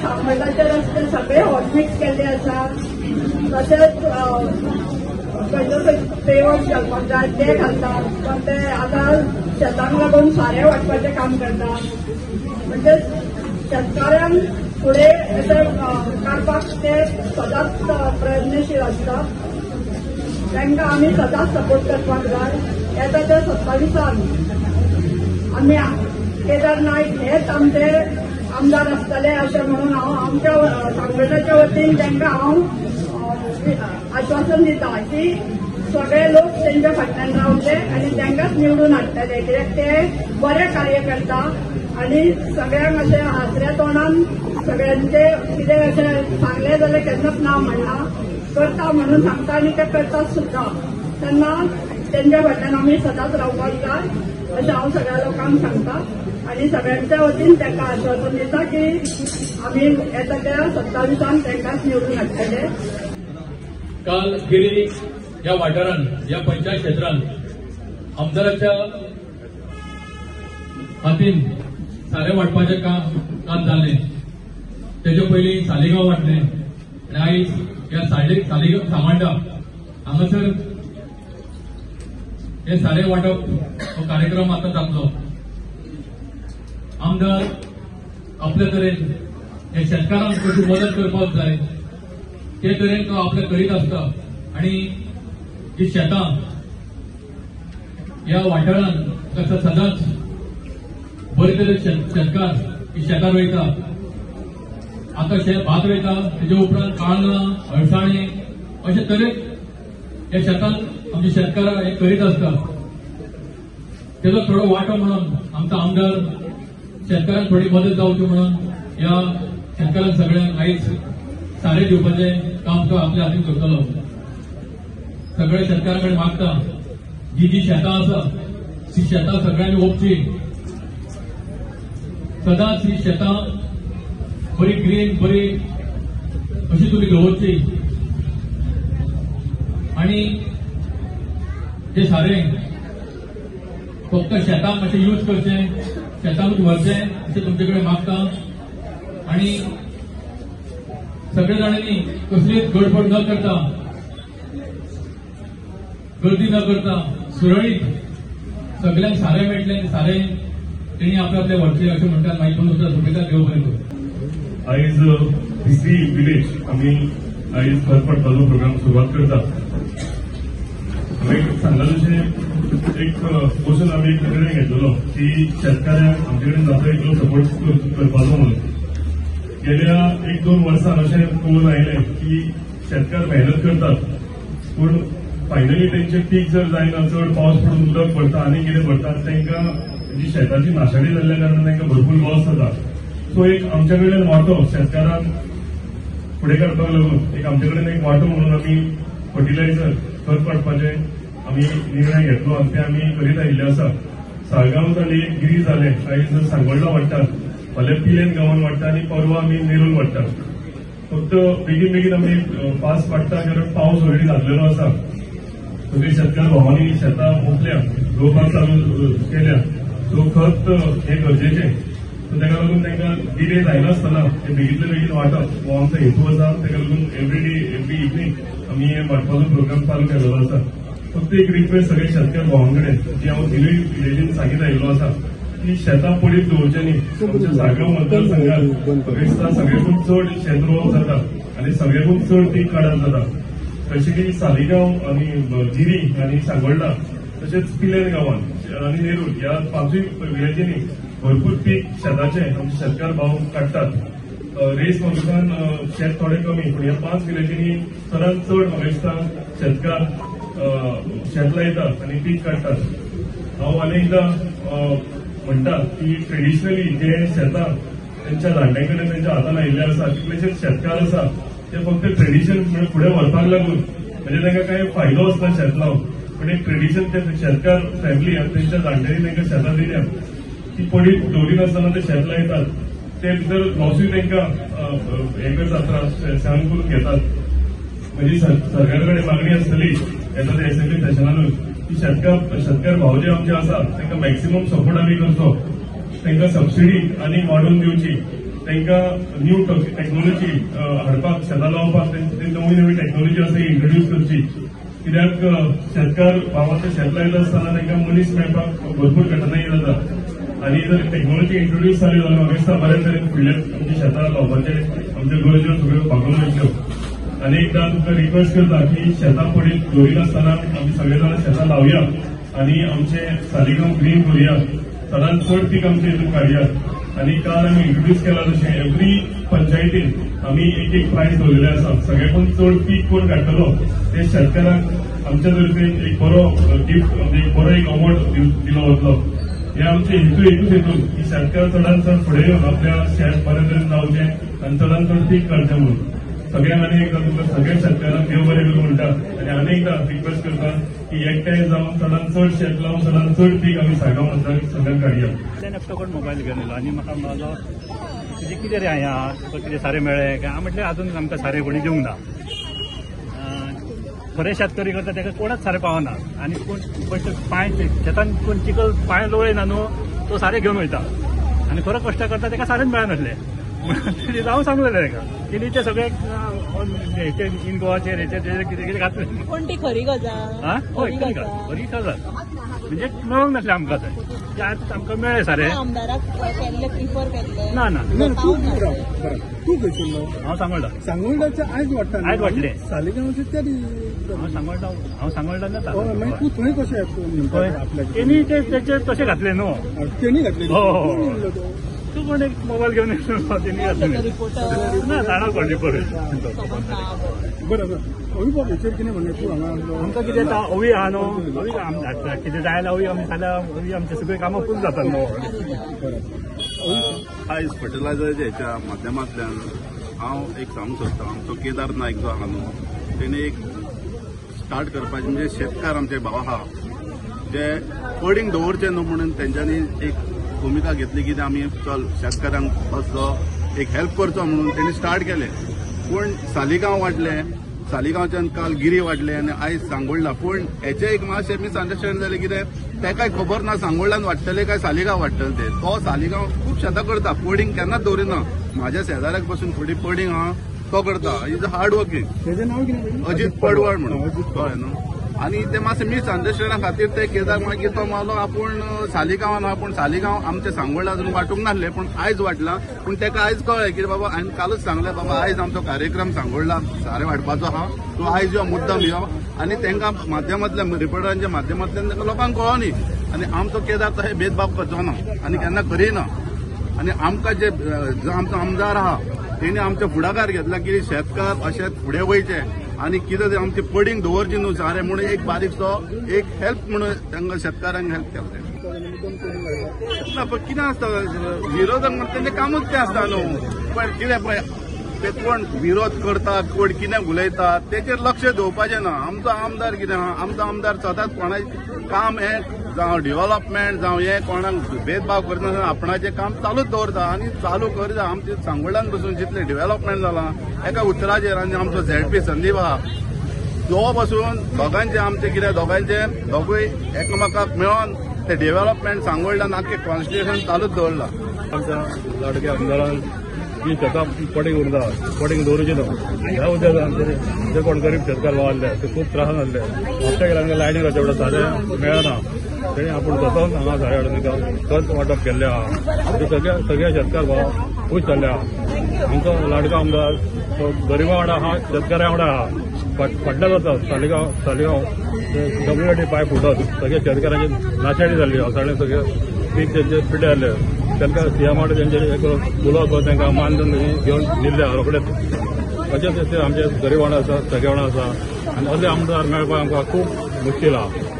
सांगोळाचे रस्ते सगळे हॉटमिक्स केल्ले आसा. तशेंच पेवर्स घालपाक जाय ते घालतात, पण ते आतां शेतांक लागून सारें वांटपाचें काम करता. म्हणजे शेतकाऱ्यांक फुडें अशें काडपाक ते सदांच प्रयत्नशील आसता. तांकां आमी सदांच सपोर्ट करपाक जाय. येता ते 27 आमी केदार नायक हेच आमचे आमदार आसतले अशें म्हणून हांव आमच्या सांगोळाच्या वतीन तांकां हांव आश्वासन दिता की सगळे लोक तांच्या फाटल्यान रावले आनी तांकांच निवडून हाडटले, कित्याक ते बरे कार्य करता आनी सगळ्यांक अशें हासऱ्या तोंडान सगळ्यांचे कितें अशें सांगलें जाल्यार केन्नाच ना म्हणना, करता म्हणून सांगता आनी ते करतात सुद्दां. तेन्ना तांच्या फाटल्यान आमी सदांच रावपाक जाय अशें हांव सगळ्या लोकांक सांगता आनी सगळ्यांच्या वतीन तांकां आश्वासन दिता की आमी येता त्या 27 तांकांच निवडून हाडटले. काल गिरी या वाठारान या पंचायत क्षेत्रान आमदाराच्या हातीन सारे वाटपाचें काम जाल्लें. तेजे पयलीं सालेगांव वाटलें आनी आयज या सालेगांव सामांडा हांगासर हे सारे वांटप हो कार्यक्रम आतां जातलो. आमदार आपल्या तरेन हे शेतकारांक कशी मदत करपाक जाय ते तरेन तो आपले करीत आसता आनी ही शेतां ह्या वाठारान कसं सदांच बरे तरेन शेतकार ही शेतां रोयता. आतां भात रोयता, तेजे उपरांत काळंगां, अळसाणे अशे तरेन ह्या शेतांत आमचे शेतकार हे करीत आसता. तेजो थोडो वांटो म्हणून आमचो आमदार शेतकारांक थोडी मदत जावची म्हणून ह्या शेतकारांक सगळ्यांक आयज सारे दिवपाचें काम तो आपल्या हातीन करतलो. सगळ्या शेतकारांकडे मागता जी शेतां आसा ती शेतां सगळ्यांनी ओपची. सदांच ही शेतां बरी ग्रीन बरी अशी तुमी दवरची आनी ते सारें फक्त शेतांक मातशें यूज करचें, शेतांत व्हरचें अशें तुमचे कडेन मागता. आनी सगळे जाणांनी कसलीच गडबड न करता, गर्दी न करता सुरळीत सगळ्यांक सारें मेळटलें आनी सारें तेणी आपले आपले व्हरचें अशें म्हणटात. मागीर तुमी सुद्दां सुपयता देव बरें करूं. आयज भिसी विलेज आमी आयज घर पडपाचो प्रोग्राम सुरवात करता. हांवें सांगला तशें एक बसून आमी एक निर्णय घेतलेलो की शेतकाऱ्यांक आमचे कडेन जाता इतलो सपोर्ट करपाचो म्हणून. गेल्या 1-2 वर्सां अशें पळोवन आयलें की शेतकार मेहनत करतात पूण फायनली तेंचें पीक जर जायना, चड पावस पडून उदक पडटा आनी कितें पडटा तांकां जी शेताची नाशाडी जाल्ल्या कारणान तांकां भरपूर लॉस जाता. सो एक आमच्या कडेन वांटो शेतकारांक फुडें काडपाक लागून एक आमचे कडेन एक वांटो म्हणून आमी फर्टिलायझर खत काडपाचें आमी निर्णय घेतलो आनी ते आमी करीत आयिल्ले आसा. साळगांव जाले, गिरी जाले, आयज सांगोळडा वाडटात, फाल्यां पिलेन गांवांत वाडटा आनी परवा आमी नेरूल वाडटात. फक्त बेगीन बेगीन आमी फास्ट वाडटा कारण पावस ऑलरेडी जाल्लेलो आसा. सगळे शेतकार भावांनी शेतां ओपल्या, रोवपाक चालू केल्या. सो खत हे गरजेचें. सो ताका लागून तांकां डिले जायनासतना ते बेगींतले बेगीन वाटप हो आमचो हेतू आसा. ताका लागून एवरी इवनिंग आमी हे वाटपाचो प्रोग्राम चालू केलेलो आसा. फक्त एक रिक्वेस्ट सगळे शेतकार भावांकडे जी हांव दिल्ली विलेजीन सांगीत आयिल्लो आसा की शेतां पडीत दवरचें न्ही. आमच्या साळगांव मतदारसंघात दिसता सगळ्याकून चड शेत रोवप जाता आनी सगळ्याकून चड पीक काडप जाता. स्पेशली सालिगांव आनी गिरी आनी सांगोळडा तशेंच पिलेन गांवांत आनी नेरूल ह्या 5 विलेजींनी भरपूर पीक शेताचें आमचे शेतकार भाव काडटात. रेस तालुक्यान शेत थोडें कमी पूण ह्या 5 विलेजींनी चडांत चड म्हाका दिसता शेतकार शेत लायतात आनी पीक काडटात. हांव आनी एकदां म्हणटा की ट्रेडिशनली जे शेतां तेंच्या जाणट्यां कडेन तेंच्या हातान आयिल्ले आसा कितलेशेच शेतकार आसा ते फक्त ट्रेडिशन फुडें व्हरपाक लागून म्हणजे तांकां कांय फायदो आसना शेत लावन पण एक ट्रेडिशन ते शेतकार फॅमिली आनी तेंच्या जाणट्यांनी तांकां शेतां दिल्या ती पडीत दवरिनासतना ते शेत लायतात. ते भितर लॉसूय तांकां हे करतात, सहन करून घेतात. म्हणजे सरकारा कडेन मागणी आसतली येता ते एसेंब्ली सेशनानूच की शेतकार भाव जे आमचे आसा तांकां मॅक्सिमम सपोर्ट आमी करचो. तांकां सबसिडी आनी वाडोवन दिवची. तांकां न्यू टॅक्नॉलॉजी हाडपाक शेतां लावपाक नवी नवी टॅक्नॉलॉजी आसा इंट्रोड्यूस करची. कित्याक शेतकार भावाचे शेत लायता आसतना तांकां मनीस मेळपाक भरपूर कठीणाई जाता आनी जर टॅक्नॉलॉजी इंट्रोड्यूस जाली जाल्यार म्हाका दिसता बरे तरेन फुडले आमच्या शेतां लावपाचे आमच्यो गरजो सगळ्यो भागून वयतल्यो. आनी एकदां तुमकां रिक्वेस्ट करता की शेतां पडीत दवरिनासतना आमी सगळे जाण शेतां लावया आनी आमचे सालिगांव ग्रीन करुया. सदांच चड पीक आमचे हितून काडया. आनी काल आमी इंट्रोड्यूस केला तशें एवरी पंचायतीन आमी एक प्रायज दवरिल्ले आसा. सगळ्याकून चड पीक कोण काडटलो ते शेतकारांक आमच्या तर्फेन एक बरो गिफ्ट म्हणजे एक बरो एक अवॉर्ड दिलो वतलो. हे आमचे हेतू एकूच हेतून की शेतकार चडांत चड फुडें येवन आपल्या शेत बरे तरेन लावचें आनी चडांत चड पीक काडचें म्हणून. सगळ्यांक आनी एकदां तुमकां सगळ्या शेतकारांक देव बरें करूं म्हणटा आनी आनी एकदां रिक्वेस्ट करता की एकठांय जावन चडांत चड शेत लावन चडांत चड पीक आमी सागांव मतदार सगळ्यांक काडया. एकटो कोण मोबायल घेवन येयलो आनी म्हाका म्हणलो तुजें कितें रे हांगा तुका कितें सारें मेळ्ळें काय. हांव म्हटलें आजून आमकां सारें कोणी दिवंक ना. खरे शेतकरी करता ताका कोणाच सारें पावना आनी कोण पयशे पांय शेतान कोण चिकल पांय लोळयना न्हू तो सारें घेवन वयता आनी खरो कश्ट करता ताका सारेंच मेळनासलें. तेणी जावं सांगलेलें ताका तेणी ते सगळे इन गोवाचेर हेचेर कितें कितें घातलें. पण ती खरी गजाल. हय खरी गजाल म्हणजे मेळोंक नासलें आमकां थंय आतां आमकां मेळ्ळें सारें. आमदाराक केल्ले प्रिफर केल्ले ना ना तूं खंयसरलो? हांव सांगोळडा. सांगोळडाचें आयज वाडटा आयज वाटलें. सालिगांवचे तरी हांव सांगोळडा जाता. मागीर तूं थंय कशें आपल्याक तेणी तेचे तशें घातलें न्हू. तेणी घातलें? हो तूं कोण एक मोबायल घेवन येयलो तेणी घातलें. रिपोर्टर ना जाणा कोण रिपोर्टर. बरं अविभाग हेचेर कितें म्हणलें तूं हांगा? आमकां कितें जाता अवी आहा न्हू अवी धाडटा कितें जाय जाल्यार अवी आमी जाल्यार अवी आमचे सगळीं कामां पुरो जातात न्हू. आयज फर्टिलायझराच्या हेच्या माध्यमांतल्यान हांव एक सांगूंक सोदतां आमचो केदार नायक जो आहा न्हू तेणे एक स्टार्ट करपाचें म्हणजे शेतकार आमचे भाव आहा जे पडींग दवरचे न्हू म्हणून तेंच्यांनी एक भुमिका घेतली की आमी चल शेतकारांक असो एक हेल्प करचो म्हणून तेणी स्टार्ट केलें. पूण सालिगांव वाडलें सालिगांवच्यान काल गिरी वाडलें आनी आयज सांगोळडा. पूण हेचें एक मातशें मिसअंडरस्टँड जालें कितें तेकाय खबर ना सांगोळडान वाडटलें काय सालिगांव वाडटलें तें. तो सालिगांव खूब शेतां करता पडींग केन्नाच दवरिना. म्हाज्या शेजाऱ्याक पासून थोडी पडींग आहा तो करता. Is a hard working. तेजें नांव कितें? अजीत पडवळ म्हणून कळ्ळें न्हू. आनी ते मातशें मिसअंडरस्टँडा खातीर ते केदार मागीर तो मारलो आपूण सालिगांवान आहा पूण सालिगांव आमच्या सांगोळडा अजून वांटूंक नासलें पूण आयज वाटलां. पूण तेका आयज कळ्ळें की बाबा हांवें कालूच सांगलें बाबा आयज आमचो कार्यक्रम सांगोळडा सारें वाडपाचो आहा तूं आयज यो मुद्दम यो आनी तांकां माध्यमांतल्यान रिपोर्टरांच्या माध्यमांतल्यान तांकां लोकांक कळोनी. आनी आमचो केदार तशें भेदभाव करचो ना आनी केन्ना करिना. आनी आमकां जे आमचो आमदार आहा तेणी आमचे फुडाकार घेतला की शेतकार अशें फुडें वयचे आनी कितें आमची पडींग दवरची न्हू सारें म्हणून एक बारीकसो एक हेल्प म्हणून तांकां शेतकारांक हेल्प केलें. ना पण कितें आसता विरोधक म्हणटा तेंचें कामूच तें आसता न्हू. पण कितें पळय ते कोण विरोध करता कोण कितें उलयता तेचेर लक्ष दवरपाचें ना. आमचो आमदार कितें आहा आमचो आमदार सदांच कोणाचें काम हें जावं डेव्हलपमेंट जावं हें कोणाक भेदभाव करनासतना आपणाचें काम चालूच दवरता आनी चालू करता. आमचे सांगोळडान पसून जितलें डेव्हलपमेंट जालां एका उतराचेर आनी आमचो झेडपी संदीप आहा तो पसून दोगांचें आमचें कितें दोगांचें दोगूय एकामेकाक मेळोन ते डेव्हलपमेंट सांगोळडान आख्खें कॉन्स्टिट्युशन चालूच दवरलां. आमच्या लाडक्या आमदारान जी शेतां पडींग उरता पडींग दवरचें न्हू ह्या उद्देगान जे कोण गरीब शेतकार वावरले ते खूब त्रासान जाल्ले. म्हापशा गेल्या लायनीक वचचे सारें मेळना. तेणी आपूण स्वतून हांगा सारे हाडून खत वांटप केल्लें आहा. सगळ्या शेतकार भाव खूश जाल्ले आहा. आमचो लाडको आमदार तो गरिबा वांगडा आहा शेतकाऱ्या वांगडा आहा. फाटल्या जाता सालिगांव WIT पाय फुटत सगळ्या शेतकारांची नाशाडी जाल्ली. साडे सगळे पीक तेंचे पिड्डे जाल्ले. तांकां CM तेंचे एक उलोवप तांकां मानधन घेवन दिल्ले आहा रोखडेच. अशें आमचे गरीब वांगडा आसा सगळे वांगडा आसा आनी असले आमदार मेळपाक आमकां खूब मुश्कील आहा.